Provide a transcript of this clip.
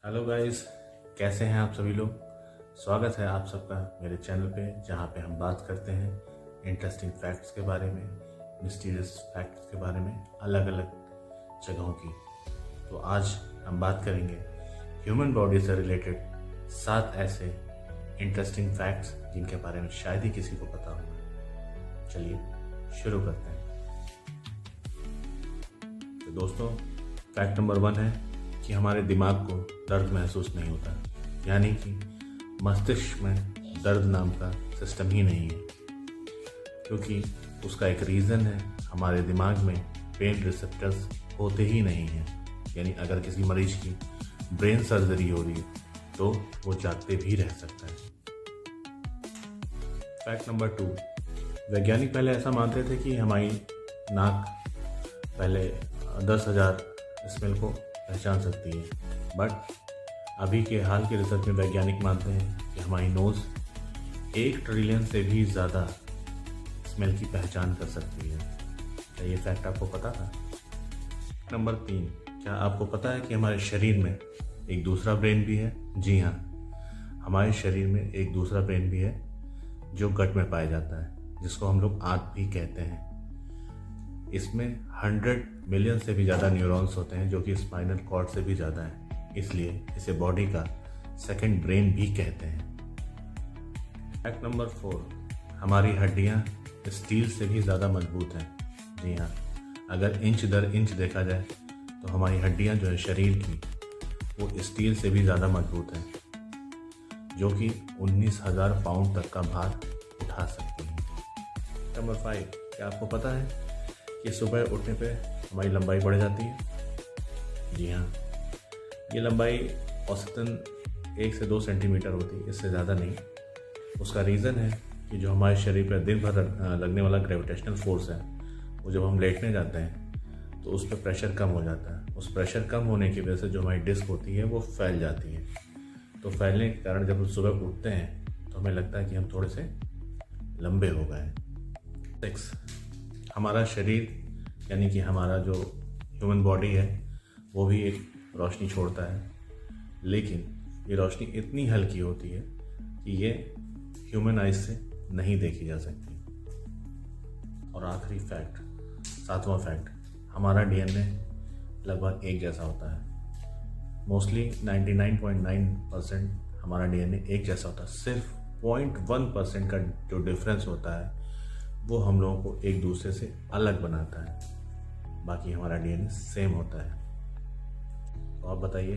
Hello guys, कैसे हैं आप सभी लोग। स्वागत है आप सबका मेरे चैनल पे, जहाँ पे हम बात करते हैं इंटरेस्टिंग फैक्ट्स के बारे में, मिस्टीरियस फैक्ट्स के बारे में, अलग अलग जगहों की। तो आज हम बात करेंगे ह्यूमन बॉडी से रिलेटेड 7 ऐसे इंटरेस्टिंग फैक्ट्स जिनके बारे में शायद ही किसी को पता होगा। चलिए शुरू करते हैं। तो दोस्तों, फैक्ट नंबर 1 है कि हमारे दिमाग को दर्द महसूस नहीं होता, यानी कि मस्तिष्क में दर्द नाम का सिस्टम ही नहीं है, क्योंकि उसका एक रीज़न है, हमारे दिमाग में पेन रिसेप्टर्स होते ही नहीं हैं। यानी अगर किसी मरीज की ब्रेन सर्जरी हो रही है तो वो जागते भी रह सकता है। फैक्ट नंबर 2, वैज्ञानिक पहले ऐसा मानते थे कि हमारी नाक पहले 10,000 स्मेल को पहचान सकती है, बट अभी के हाल के रिसर्च में वैज्ञानिक मानते हैं कि हमारी नोज़ 1 ट्रिलियन से भी ज़्यादा स्मेल की पहचान कर सकती है। क्या ये फैक्ट आपको पता था? नंबर 3, क्या आपको पता है कि हमारे शरीर में एक दूसरा ब्रेन भी है? जी हाँ, हमारे शरीर में एक दूसरा ब्रेन भी है जो गट में पाया जाता है, जिसको हम लोग आंत भी कहते हैं। इसमें 100 मिलियन से भी ज़्यादा न्यूरॉन्स होते हैं, जो कि स्पाइनल कॉर्ड से भी ज़्यादा है, इसलिए इसे बॉडी का सेकंड ब्रेन भी कहते हैं। फैक्ट नंबर 4, हमारी हड्डियाँ स्टील से भी ज़्यादा मजबूत हैं। जी हाँ, अगर इंच दर इंच देखा जाए तो हमारी हड्डियाँ जो है शरीर की, वो स्टील से भी ज़्यादा मजबूत हैं, जो कि 19,000 पाउंड तक का भार उठा सकती हैं। नंबर 5, क्या आपको पता है कि सुबह उठने पे हमारी लंबाई बढ़ जाती है? जी हाँ, ये लंबाई औसतन 1 से 2 सेंटीमीटर होती है, इससे ज़्यादा नहीं। उसका रीज़न है कि जो हमारे शरीर पर दिन भर लगने वाला ग्रेविटेशनल फोर्स है, वो जब हम लेटने जाते हैं तो उस पर प्रेशर कम हो जाता है। उस प्रेशर कम होने की वजह से जो हमारी डिस्क होती है वो फैल जाती है। तो फैलने के कारण जब हम सुबह उठते हैं तो हमें लगता है कि हम थोड़े से लंबे हो गए हैं। 6, हमारा शरीर यानी कि हमारा जो ह्यूमन बॉडी है वो भी एक रोशनी छोड़ता है, लेकिन ये रोशनी इतनी हल्की होती है कि ये ह्यूमन आइज से नहीं देखी जा सकती। और आखिरी फैक्ट, 7वां फैक्ट, हमारा डीएनए लगभग एक जैसा होता है। मोस्टली 99.9% हमारा डीएनए एक जैसा होता है। सिर्फ 0.1% का जो डिफरेंस होता है वो हम लोगों को एक दूसरे से अलग बनाता है, बाकी हमारा डीएनए सेम होता है। तो आप बताइए